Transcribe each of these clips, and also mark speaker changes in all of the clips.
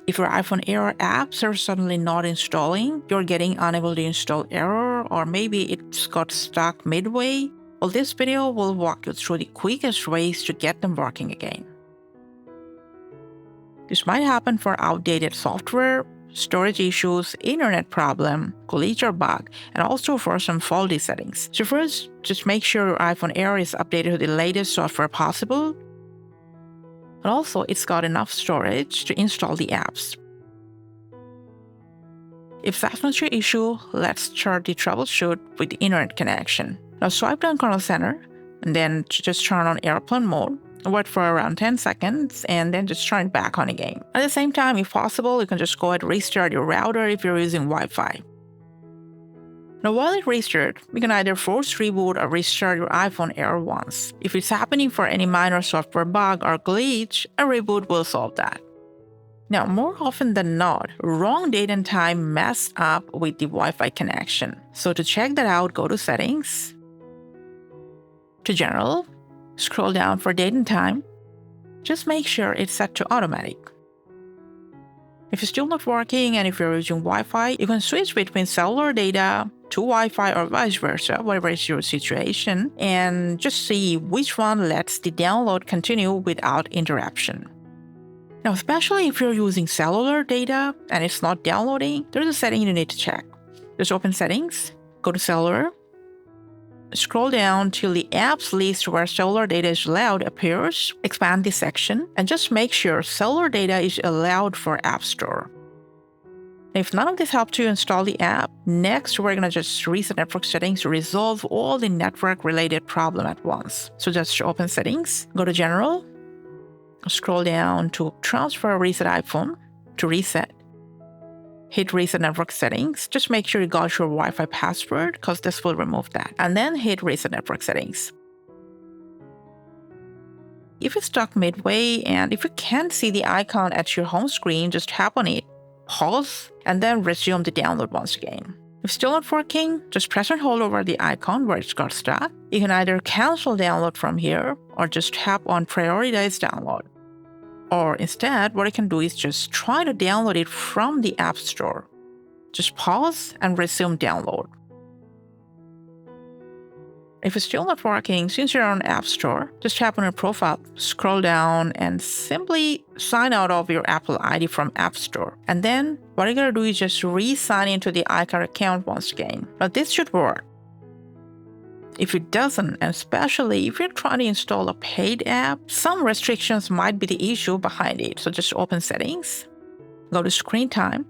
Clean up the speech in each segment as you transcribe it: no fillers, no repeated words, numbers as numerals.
Speaker 1: If your iPhone Air apps are suddenly not installing, you're getting unable to install error, or maybe it's got stuck midway, well, this video will walk you through the quickest ways to get them working again. This might happen for outdated software, storage issues, internet problem, glitch or bug, and also for some faulty settings. So first, just make sure your iPhone Air is updated to the latest software possible, and also it's got enough storage to install the apps. If that's not your issue, let's start the troubleshoot with the internet connection. Now swipe down Kernel Center, and then just turn on airplane mode. Wait for around 10 seconds, and then just turn it back on again. At the same time, if possible, you can just go ahead and restart your router if you're using Wi-Fi. Now while it restarts, you can either force reboot or restart your iPhone Air once. If it's happening for any minor software bug or glitch, a reboot will solve that. Now, more often than not, wrong date and time mess up with the Wi-Fi connection. So to check that out, go to Settings, to General, scroll down for date and time. Just make sure it's set to automatic. If it's still not working and if you're using Wi-Fi, you can switch between cellular data to Wi-Fi or vice versa, whatever is your situation, and just see which one lets the download continue without interruption. Now, especially if you're using cellular data and it's not downloading, there's a setting you need to check. Just open Settings, go to Cellular, scroll down till the apps list where cellular data is allowed appears, expand this section, and just make sure cellular data is allowed for App Store. If none of this helped you install the app, next we're going to just reset network settings to resolve all the network-related problem at once. So just open Settings, go to General, scroll down to Transfer Reset iPhone to reset. Hit Reset Network Settings. Just make sure you got your Wi-Fi password because this will remove that. And then hit Reset Network Settings. If it's stuck midway and if you can't see the icon at your home screen, just tap on it, pause, and then resume the download once again. If still not working, just press and hold over the icon where it's got stuck. You can either cancel download from here or just tap on Prioritize Download. Or instead, what I can do is just try to download it from the App Store. Just pause and resume download. If it's still not working, since you're on App Store, just tap on your profile, scroll down, and simply sign out of your Apple ID from App Store. And then what you're going to do is just re-sign into the iCloud account once again. Now this should work. If it doesn't, and especially if you're trying to install a paid app, some restrictions might be the issue behind it. So just open Settings, go to Screen Time,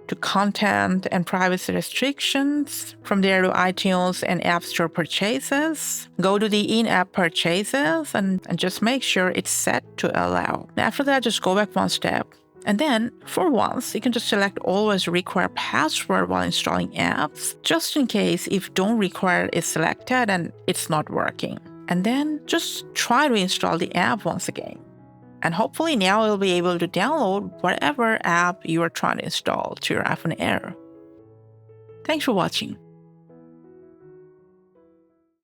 Speaker 1: to Content and Privacy Restrictions, from there to iTunes and App Store Purchases, go to the in-app purchases and just make sure it's set to allow. After that, just go back one step. And then, for once, you can just select Always Require Password while installing apps, just in case if Don't Require is selected and it's not working. And then just try to install the app once again. And hopefully now you'll be able to download whatever app you are trying to install to your iPhone Air. Thanks for watching.